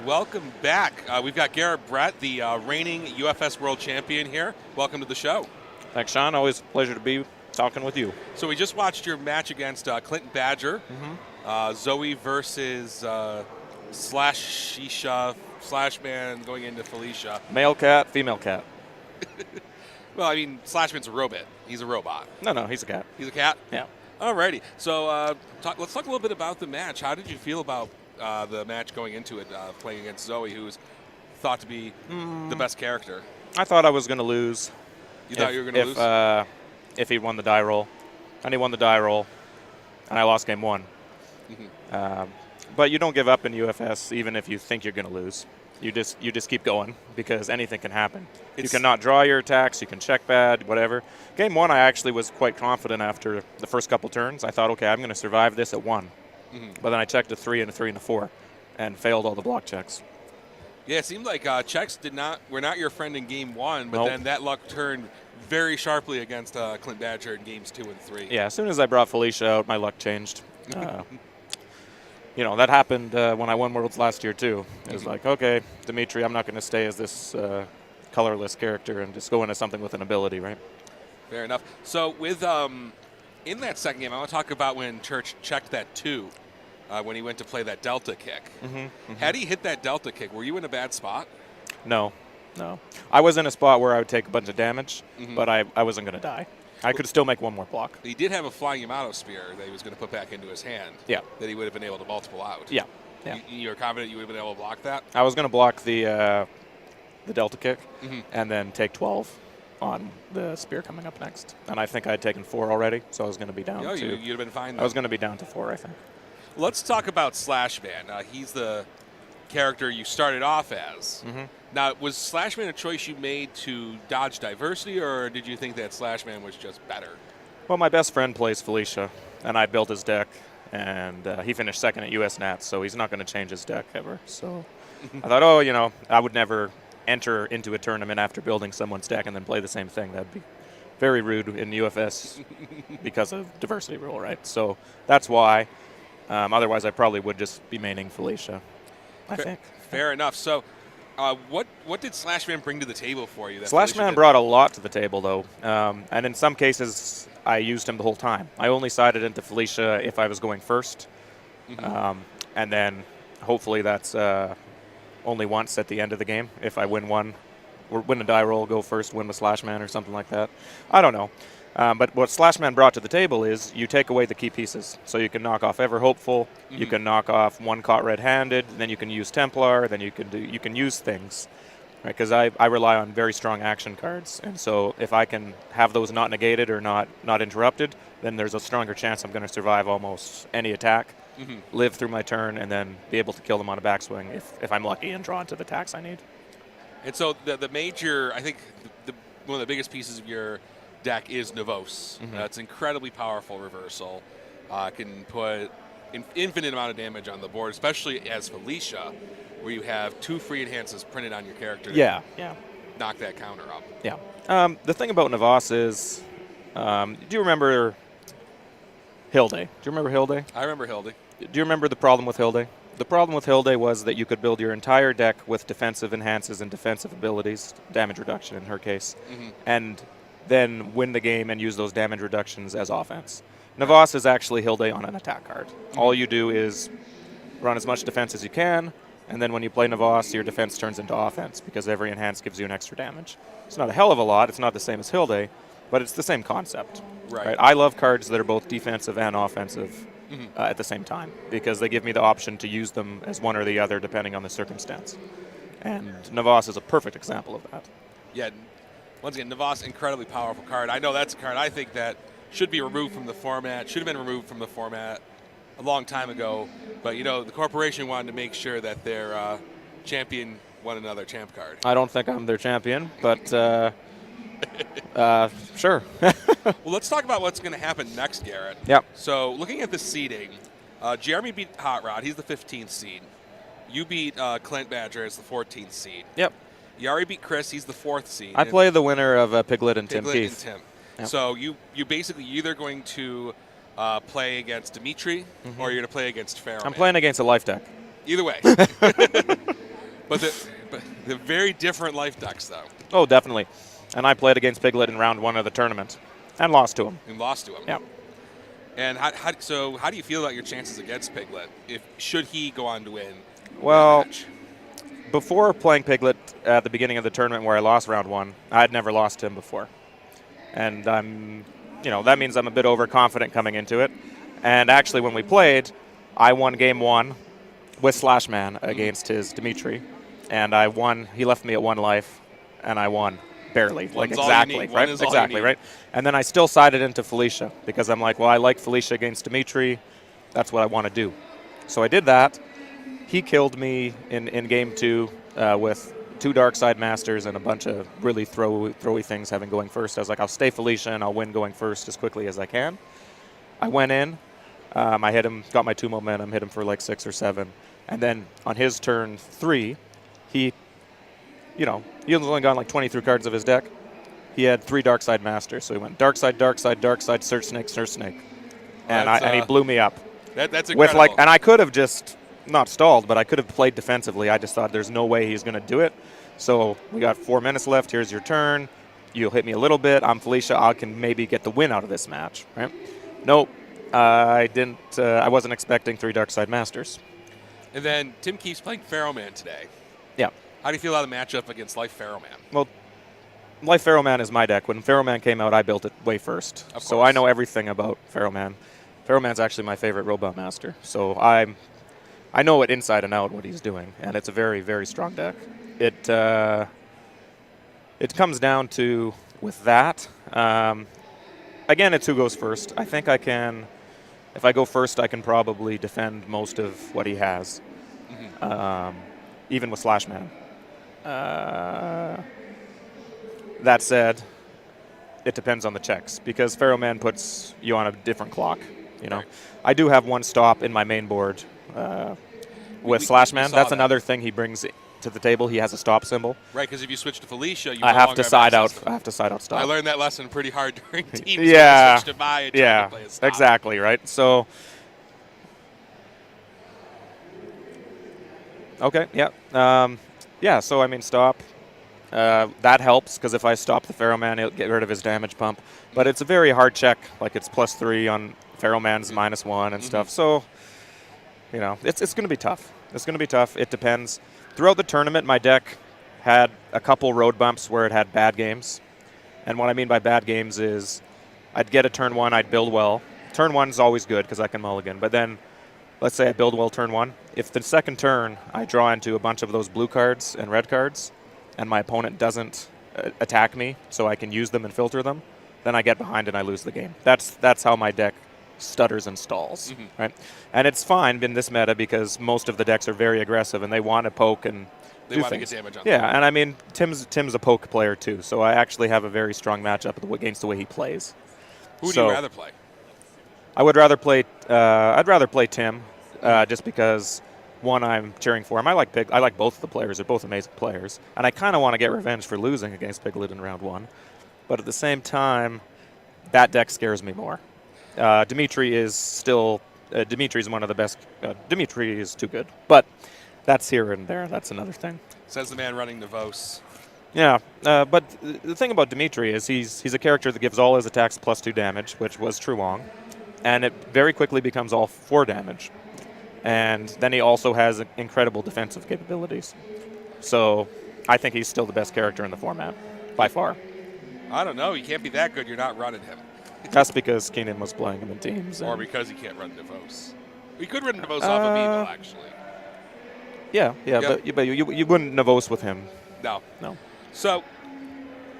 Welcome back. We've got Garett Brett, the reigning UFS World Champion here. Welcome to the show. Thanks, Sean. Always a pleasure to be talking with you. So we just watched your match against Clinton Badger. Zoe versus Slash Shisha, Slashman going into Felicia. Male cat, female cat. Well, I mean, Slashman's a robot. He's a robot. No, he's a cat. He's a cat? Yeah. Alrighty. So let's talk a little bit about the match. How did you feel about the match going into it, playing against Zoe, who's thought to be the best character? I thought I was going to lose. You thought you were going to lose? If he won the die roll. And he won the die roll, and I lost game one. But you don't give up in UFS even if you think you're going to lose. You just keep going because anything can happen. You cannot draw your attacks. You can check bad, whatever. Game one, I actually was quite confident after the first couple turns. I thought, okay, I'm going to survive this at one. But then I checked a 3 and a 3 and a 4 and failed all the block checks. Yeah, it seemed like checks were not your friend in game one, but Nope. then that luck turned very sharply against Clint Badger in games 2 and 3. Yeah, as soon as I brought Felicia out, my luck changed. That happened when I won Worlds last year, too. It was like, okay, Dimitri, I'm not going to stay as this colorless character and just go into something with an ability, right? Fair enough. So with in that second game, I want to talk about when Church checked that 2 when he went to play that Delta kick. Had he hit that Delta kick, were you in a bad spot? No. I was in a spot where I would take a bunch of damage, but I wasn't going to die. I could still make one more block. He did have a flying Yamato spear that he was going to put back into his hand. Yeah. That he would have been able to multiple out. Yeah. You're confident you would have been able to block that? I was going to block the Delta kick and then take 12 on the spear coming up next. And I think I'd taken 4 already, so I was going to be down to... You'd have been fine then. I was going to be down to 4, I think. Let's talk about Slashman. He's the character you started off as. Now, was Slashman a choice you made to dodge diversity, or did you think that Slashman was just better? Well, my best friend plays Felicia, and I built his deck, and he finished second at US Nats, so he's not going to change his deck ever. So I thought, I would never enter into a tournament after building someone's deck and then play the same thing. That'd be very rude in UFS because of diversity rule, right? So that's why. Otherwise, I probably would just be maining Felicia, I think. Fair enough. So what did Slashman bring to the table for you? Slashman brought a lot to the table, though. And in some cases, I used him the whole time. I only sided into Felicia if I was going first. And then hopefully that's only once at the end of the game. If I win one, or win a die roll, go first, win the Slashman or something like that. I don't know. But what Slashman brought to the table is you take away the key pieces. So you can knock off Ever Hopeful, you can knock off one caught red-handed, then you can use Templar, then you can use things. Right? Because I rely on very strong action cards. And so if I can have those not negated or not interrupted, then there's a stronger chance I'm going to survive almost any attack, live through my turn, and then be able to kill them on a backswing if I'm lucky and drawn to the attacks I need. And so the major, I think one of the biggest pieces of your deck is Navos. It's incredibly powerful reversal. Can put an infinite amount of damage on the board, especially as Felicia, where you have 2 free enhances printed on your character to knock that counter up. Yeah. The thing about Navos is, do you remember Hilde? Do you remember Hilde? I remember Hilde. Do you remember the problem with Hilde? The problem with Hilde was that you could build your entire deck with defensive enhances and defensive abilities, damage reduction in her case, and then win the game and use those damage reductions as offense. Navos is actually Hilde on an attack card. All you do is run as much defense as you can, and then when you play Navos, your defense turns into offense because every enhance gives you an extra damage. It's not a hell of a lot. It's not the same as Hilde, but it's the same concept. Right? I love cards that are both defensive and offensive at the same time because they give me the option to use them as one or the other depending on the circumstance. And Navos is a perfect example of that. Yeah. Once again, Navos, incredibly powerful card. I know that's a card I think that should be removed from the format, should have been removed from the format a long time ago. But, the corporation wanted to make sure that their champion won another champ card. I don't think I'm their champion, but sure. Well, let's talk about what's going to happen next, Garett. Yep. So, looking at the seeding, Jeremy beat Hot Rod. He's the 15th seed. You beat Clint Badger as the 14th seed. Yep. Yari beat Chris. He's the 4th seed. I play the winner of Piglet and Tim Keith. Yep. So you basically either going to play against Dimitri or you're going to play against Pharaoh. I'm playing against a life deck. Either way. But the very different life decks, though. Oh, definitely. And I played against Piglet in round 1 of the tournament and lost to him. And lost to him. Yeah. And how do you feel about your chances against Piglet? Should he go on to win Well, that match? Before playing Piglet at the beginning of the tournament where I lost round 1, I had never lost to him before. And that means I'm a bit overconfident coming into it. And actually, when we played, I won game 1 with Slashman against his Dimitri. And I won. He left me at 1 life, and I won. Barely. One's exactly, right? Exactly, right? And then I still sided into Felicia because I'm like, well, I like Felicia against Dimitri. That's what I want to do. So I did that. He killed me in game 2 with 2 Darkside Masters and a bunch of really throwy things having going first. I was like, I'll stay Felicia and I'll win going first as quickly as I can. I went in. I hit him, got my 2 momentum, hit him for like 6 or 7. And then on his turn 3, he only got like 23 cards of his deck. He had 3 Darkside Masters. So he went Darkside, Darkside, Darkside, Search Snake, Search Snake. And he blew me up. That's incredible. And I could have just not stalled, but I could have played defensively. I just thought there's no way he's going to do it. So we got 4 minutes left. Here's your turn. You'll hit me a little bit. I'm Felicia. I can maybe get the win out of this match. Right? Nope. I didn't. I wasn't expecting 3 Darkside Masters. And then Tim keeps playing Pharaoh Man today. Yeah. How do you feel about the matchup against Life Pharaoh Man? Well, Life Pharaoh Man is my deck. When Pharaoh Man came out, I built it way first. So I know everything about Pharaoh Man. Pharaoh Man's actually my favorite Robot Master. So I know it inside and out what he's doing, and it's a very, very strong deck. It comes down to, with that, again, it's who goes first. I think I can, if I go first, I can probably defend most of what he has, even with Slashman. That said, it depends on the checks, because Pharaoh Man puts you on a different clock. Right. I do have 1 stop in my main board with Slashman. That's another thing he brings to the table. He has a stop symbol. Right, because if you switch to Felicia, I have to side out. I have to side out stop. I learned that lesson pretty hard during teams. Yeah. Switch to buy and try to play a stop. Exactly, right? So, okay, yeah. So, I mean, stop. That helps, because if I stop the Pharaoh Man, he'll get rid of his damage pump. But it's a very hard check. Like, it's +3 on Pharaoh Man's -1 and stuff. So, it's going to be tough. It's going to be tough. It depends. Throughout the tournament, my deck had a couple road bumps where it had bad games. And what I mean by bad games is I'd get a turn 1, I'd build well. Turn 1's always good because I can mulligan. But then, let's say I build well turn 1. If the second turn I draw into a bunch of those blue cards and red cards, and my opponent doesn't attack me so I can use them and filter them, then I get behind and I lose the game. That's how my deck stutters and stalls, right? And it's fine in this meta because most of the decks are very aggressive and they want to poke and they want to get damage on them. Yeah, and I mean, Tim's a poke player too, so I actually have a very strong matchup against the way he plays. Who do you rather play? I would rather play. I'd rather play Tim, just because, one, I'm cheering for him. I like both of the players. They're both amazing players, and I kind of want to get revenge for losing against Piglet in round 1. But at the same time, that deck scares me more. Dimitri is still. Dimitri's one of the best. Dimitri is too good, but that's here and there. That's another thing. Says the man running Nevos. Yeah, but the thing about Dimitri is he's a character that gives all his attacks +2 damage, which was true long, and it very quickly becomes all 4 damage. And then he also has incredible defensive capabilities. So I think he's still the best character in the format, by far. I don't know. He can't be that good. You're not running him. That's because Keenan was playing him in teams. Or because he can't run Nevos. He could run Nevos off of Evil, actually. Yeah, but you wouldn't Nevos with him. No. So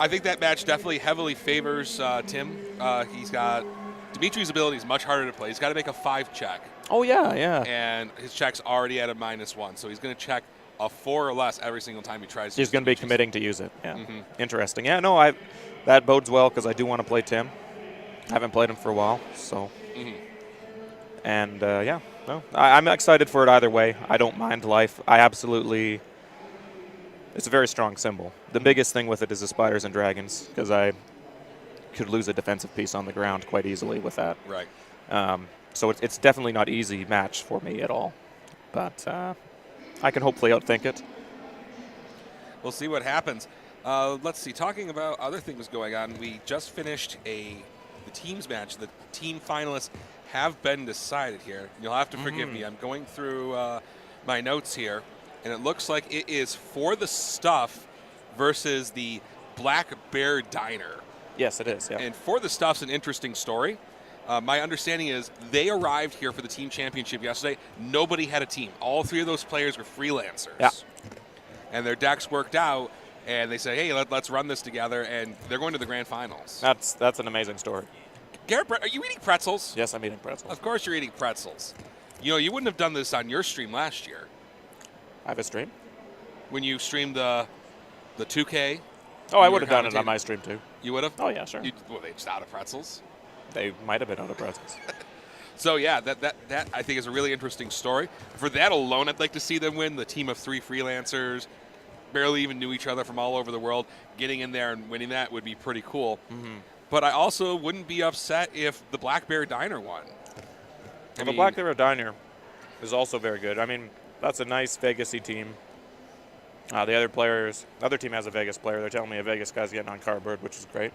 I think that match definitely heavily favors Tim. He's got Dimitri's ability is much harder to play. He's got to make a 5 check. Oh, yeah. And his check's already at a -1, so he's going to check a 4 or less every single time he tries to He's going to be committing to use it. Yeah. Interesting. Yeah, no, that bodes well because I do want to play Tim. I haven't played him for a while, so. And, I'm excited for it either way. I don't mind life. It's a very strong symbol. The biggest thing with it is the spiders and dragons, because I could lose a defensive piece on the ground quite easily with that. Right. So it's definitely not an easy match for me at all. But I can hopefully outthink it. we'll see what happens. Let's see. Talking about other things going on, we just finished the teams match. The team finalists have been decided here. You'll have to forgive me. I'm going through my notes here, and it looks like it is For the Stuff versus the Black Bear Diner. Yes, it is. Yeah. And For the Stuff's an interesting story. My understanding is they arrived here for the team championship yesterday. Nobody had a team. All 3 of those players were freelancers. Yeah. And their decks worked out, and they say, hey, let's run this together, and they're going to the grand finals. That's an amazing story. Garett Brett, are you eating pretzels? Yes, I'm eating pretzels. Of course you're eating pretzels. You know, you wouldn't have done this on your stream last year. I have a stream? When you streamed the 2K. Oh, I would have done it on my stream, too. You would have? Oh, yeah, sure. Were they just out of pretzels? They might have been out of pretzels. So, yeah, that I think is a really interesting story. For that alone, I'd like to see them win. The team of 3 freelancers, barely even knew each other from all over the world. Getting in there and winning that would be pretty cool. But I also wouldn't be upset if the Black Bear Diner won. The Black Bear Diner is also very good. I mean, that's a nice Vegas-y team. The other team has a Vegas player. They're telling me a Vegas guy's getting on cardboard, which is great.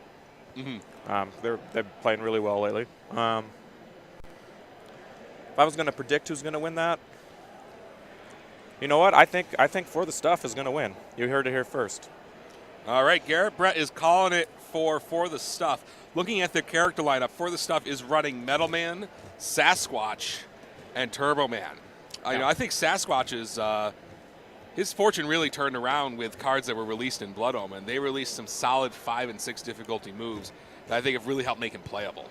They're playing really well lately. If I was going to predict who's going to win that, you know what? I think For the Stuff is going to win. You heard it here first. All right, Garett Brett is calling it for the Stuff. Looking at their character lineup, For the Stuff is running Metal Man, Sasquatch, and Turbo Man. You know, I think Sasquatch is his fortune really turned around with cards that were released in Blood Omen. They released some solid 5 and 6 difficulty moves that I think have really helped make him playable.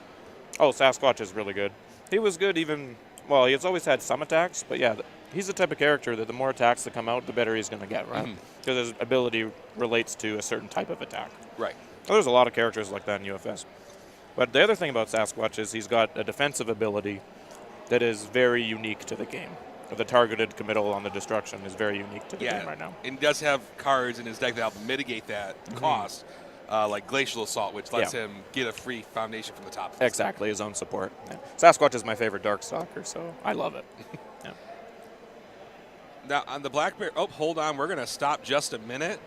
Oh, Sasquatch is really good. He was good even, well, he's always had some attacks, but yeah, he's the type of character that the more attacks that come out, the better he's going to get, right? Because his ability relates to a certain type of attack. Right. Well, there's a lot of characters like that in UFS. But the other thing about Sasquatch is he's got a defensive ability that is very unique to the game. The targeted committal on the destruction is very unique to the game right now. And he does have cards in his deck that help mitigate that cost, like Glacial Assault, which lets him get a free foundation from the top. Exactly, his own support. Yeah. Sasquatch is my favorite Darkstalker, so I love it. Now, on the Black Bear, hold on. We're going to stop just a minute.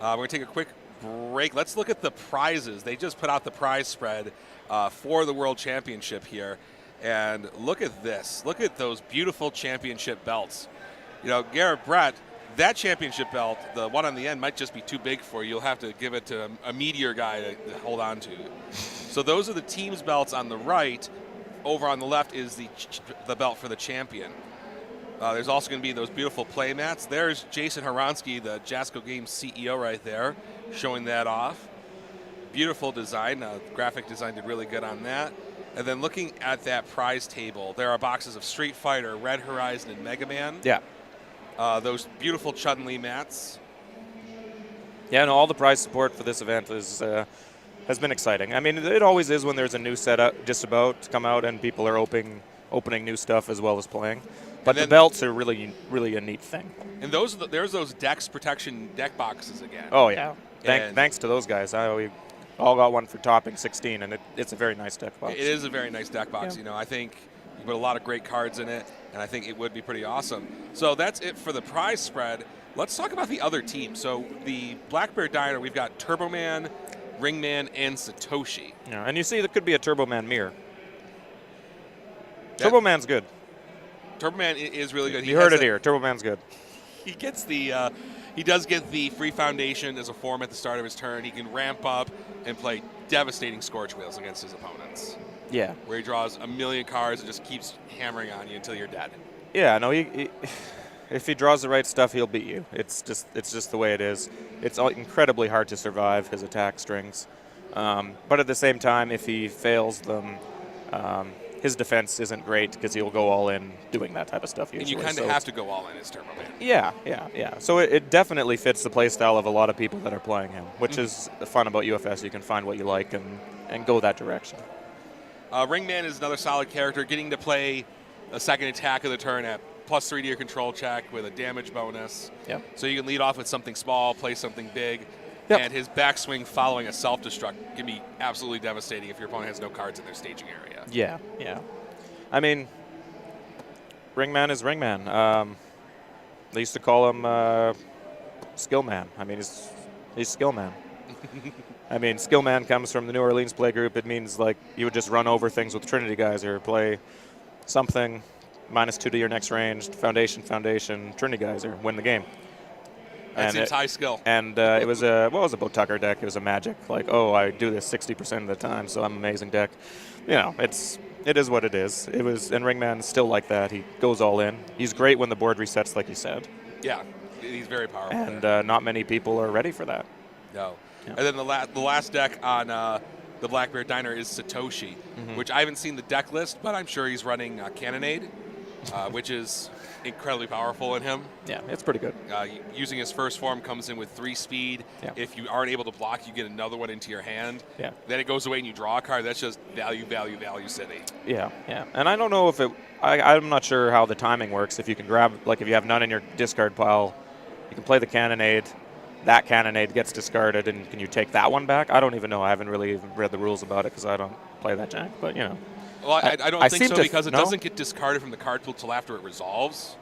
We're going to take a quick break. Let's look at the prizes. They just put out the prize spread for the World Championship here. And look at this. Look at those beautiful championship belts. You know, Garett Brett, that championship belt, the one on the end, might just be too big for you. You'll have to give it to a meteor guy to hold on to. So those are the team's belts on the right. Over on the left is the belt for the champion. There's also going to be those beautiful play mats. There's Jason Horonsky, the Jasco Games CEO right there, showing that off. Beautiful design. Graphic design did really good on that. And then looking at that prize table, there are boxes of Street Fighter, Red Horizon, and Mega Man. Yeah. Those beautiful Chun-Li mats. Yeah, no, all the prize support for this event has been exciting. I mean, it always is when there's a new setup just about to come out and people are opening new stuff as well as playing. But the belts are really, really a neat thing. And there's those Dex Protection deck boxes again. Oh, yeah. Thanks to those guys. We all got one for topping 16, and it's a very nice deck box. It is a very nice deck box. You know, I think you put a lot of great cards in it, and I think it would be pretty awesome. So that's it for the prize spread. Let's talk about the other team. So the Black Bear Diner, we've got Turbo Man, Ringman, and Satoshi. Yeah, and you see there could be a Turbo Man mirror. Yeah. Turbo Man's good. Turbo Man is really good. You heard it here. Turbo Man's good. He gets he does get the free foundation as a form at the start of his turn. He can ramp up and play devastating Scorch Wheels against his opponents. Yeah. Where he draws a million cards and just keeps hammering on you until you're dead. Yeah, no, if he draws the right stuff, he'll beat you. It's just the way it is. It's incredibly hard to survive his attack strings. But at the same time, if he fails them, his defense isn't great because he'll go all in doing that type of stuff usually. And you kind of have to go all in as Turbo Man. Yeah. So it definitely fits the play style of a lot of people that are playing him, which is the fun about UFS. You can find what you like and go that direction. Ringman is another solid character, getting to play a second attack of the turn at +3 to your control check with a damage bonus. Yep. So you can lead off with something small, play something big. Yep. And his backswing following a self-destruct can be absolutely devastating if your opponent has no cards in their staging area. Yeah. I mean, Ringman is Ringman. They used to call him skill man. I mean, he's skill man. I mean, skill man comes from the New Orleans play group. It means like you would just run over things with Trinity guys or play something -2 to your next range, foundation, Trinity guys or win the game. That seems high skill. And it was a Bo Tucker deck. It was a Magic. Like, oh, I do this 60% of the time, so I'm an amazing deck. You know, it is what it is. It was, and Ringman's still like that. He goes all in. He's great when the board resets, like you said. Yeah, he's very powerful. And not many people are ready for that. No. Yeah. And then the last deck on the Black Bear Diner is Satoshi, which I haven't seen the deck list, but I'm sure he's running Cannonade, which is incredibly powerful in him. Yeah, it's pretty good. Using his first form comes in with 3 speed. Yeah. If you aren't able to block, you get another one into your hand. Yeah. Then it goes away and you draw a card. That's just value city. Yeah, yeah. And I don't know if I'm not sure how the timing works. If you can grab, like if you have none in your discard pile, you can play the Cannonade. That Cannonade gets discarded, and can you take that one back? I don't even know. I haven't really even read the rules about it because I don't play that jack. But, you know. Well, I don't think so because it doesn't get discarded from the card pool until after it resolves.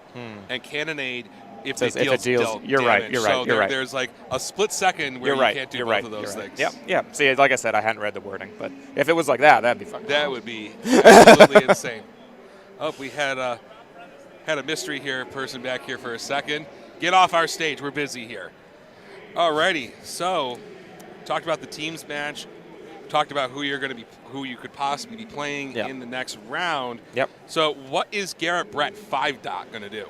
And Cannonade, if it deals you're damage. Right. So there's like a split second where you can't do both of those things. Yep, yeah. See, like I said, I hadn't read the wording, but if it was like that, that'd be fucking That would be absolutely insane. Oh, we had a mystery here, person back here for a second. Get off our stage. We're busy here. Alrighty, so talked about the teams match, talked about who you could possibly be playing in the next round. Yep. So what is Garett Brett 5-dot going to do?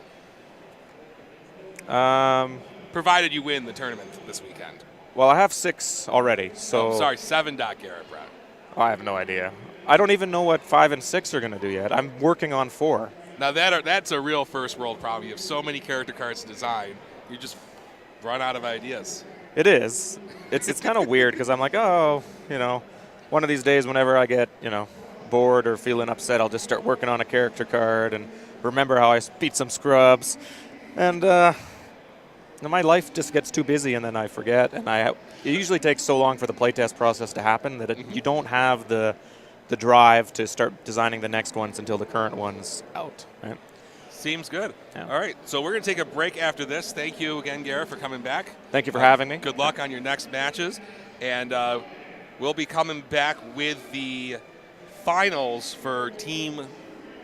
Provided you win the tournament this weekend. Well, I have 6 already, so. Oh, sorry, 7-dot Garett Brett. Oh, I have no idea. I don't even know what 5 and 6 are going to do yet. I'm working on 4. Now that's a real first world problem. You have so many character cards to design, you just run out of ideas. It is. It's kind of weird because I'm like, oh, you know, one of these days whenever I get, you know, bored or feeling upset, I'll just start working on a character card and remember how I beat some scrubs. And my life just gets too busy and then I forget. And it usually takes so long for the playtest process to happen that you don't have the drive to start designing the next ones until the current one's out. Right? Seems good. Yeah. All right, so we're going to take a break after this. Thank you again, Garett, for coming back. Thank you for having me. Good luck on your next matches. And we'll be coming back with the finals for Team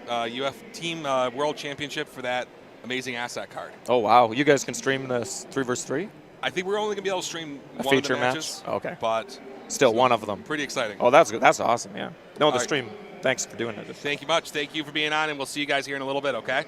World Championship for that amazing asset card. Oh, wow. You guys can stream this 3v3? I think we're only going to be able to stream a one feature of the matches. Match? Okay. But still one of them. Pretty exciting. Oh, that's good. That's awesome, yeah. No, the stream. Thanks for doing it. Thank you much. Thank you for being on, and we'll see you guys here in a little bit, okay?